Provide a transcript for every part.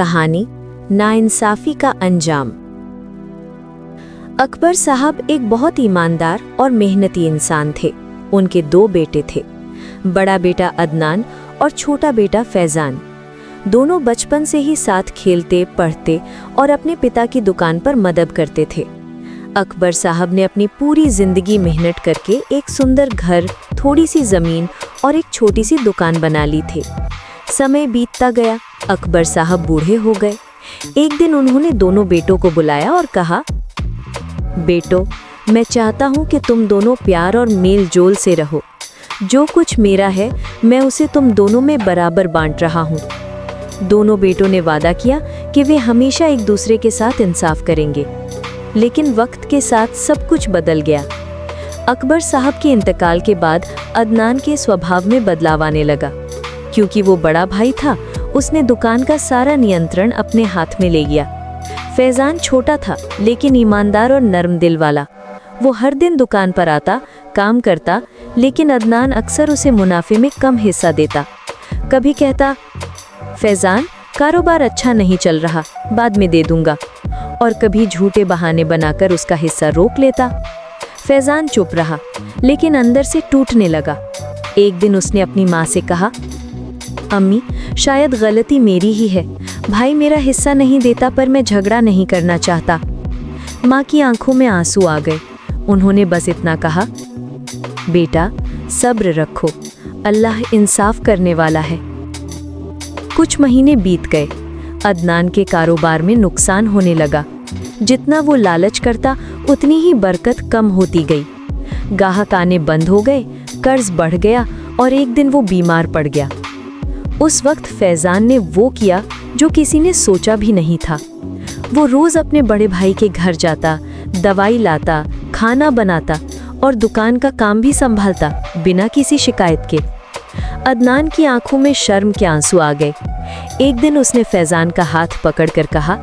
कहानी नाइंसाफी का अंजाम। अकबर साहब एक बहुत ईमानदार और मेहनती इंसान थे। उनके 2 बेटे थे, बड़ा बेटा अदनान और छोटा बेटा फैजान। दोनों बचपन से ही साथ खेलते, पढ़ते और अपने पिता की दुकान पर मदद करते थे। अकबर साहब ने अपनी पूरी जिंदगी मेहनत करके एक सुंदर घर, थोड़ी सी जमीन और एक छोटी सी दुकान बना ली थी। समय बीतता गया, अकबर साहब बूढ़े हो गए। एक दिन उन्होंने दोनों बेटों को बुलाया और कहा, बेटो, मैं चाहता हूं कि तुम दोनों प्यार और मेल जोल से रहो। जो कुछ मेरा है मैं उसे तुम दोनों में बराबर बांट रहा हूं। दोनों बेटों ने वादा किया कि वे हमेशा एक दूसरे के साथ इंसाफ करेंगे। लेकिन वक्त के साथ सब कुछ बदल गया। अकबर साहब के इंतकाल के बाद अदनान के स्वभाव में बदलाव आने लगा। क्योंकि वो बड़ा भाई था, उसने दुकान का सारा नियंत्रण अपने हाथ में ले लिया। फैजान छोटा था लेकिन ईमानदार और नरम दिल वाला। वो हर दिन दुकान पर आता, काम करता, लेकिन अदनान अक्सर उसे मुनाफे में कम हिस्सा देता। कभी कहता, फैजान, कारोबार अच्छा नहीं चल रहा, बाद में दे दूंगा, और कभी झूठे बहाने बनाकर उसका हिस्सा रोक लेता। फैजान चुप रहा, लेकिन अंदर से टूटने लगा। एक दिन उसने अपनी माँ से कहा, अम्मी, शायद गलती मेरी ही है। भाई मेरा हिस्सा नहीं देता पर मैं झगड़ा नहीं करना चाहता। माँ की आंखों में आंसू आ गए। उन्होंने बस इतना कहा, बेटा, सब्र रखो, अल्लाह इंसाफ करने वाला है। कुछ महीने बीत गए। अदनान के कारोबार में नुकसान होने लगा। जितना वो लालच करता उतनी ही बरकत कम होती गई। गाहक आने बंद हो गए, कर्ज बढ़ गया और एक दिन वो बीमार पड़ गया। उस वक्त फैजान ने वो किया जो किसी ने सोचा भी नहीं था। वो रोज अपने बड़े भाई के घर जाता, दवाई लाता, खाना बनाता और दुकान का काम भी संभालता, बिना किसी शिकायत के। अदनान की आंखों में शर्म के आंसू आ गए। एक दिन उसने फैजान का हाथ पकड़कर कहा,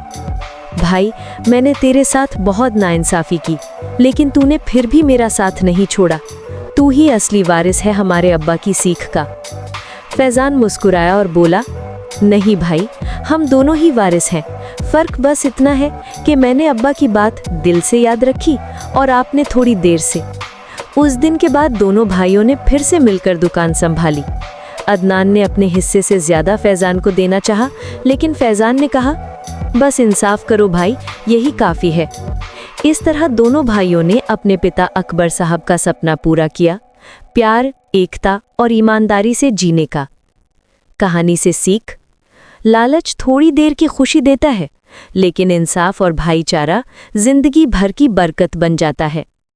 भाई, मैंने तेरे साथ बहुत नाइंसाफी की, लेकिन तूने फिर भी मेरा साथ नहीं छोड़ा। तू ही असली वारिस है हमारे अब्बा की सीख का। फैजान मुस्कुराया और बोला, नहीं भाई, हम दोनों ही वारिस हैं। फर्क बस इतना है कि मैंने अब्बा की बात दिल से याद रखी और आपने थोड़ी देर से। उस दिन के बाद दोनों भाइयों ने फिर से मिलकर दुकान संभाली। अदनान ने अपने हिस्से से ज्यादा फैजान को देना चाहा, लेकिन फैजान ने कहा, बस इंसाफ करो भाई, यही काफी है। इस तरह दोनों भाइयों ने अपने पिता अकबर साहब का सपना पूरा किया, प्यार, एकता और ईमानदारी से जीने का। कहानी से सीख, लालच थोड़ी देर की खुशी देता है, लेकिन इंसाफ और भाईचारा जिंदगी भर की बरकत बन जाता है।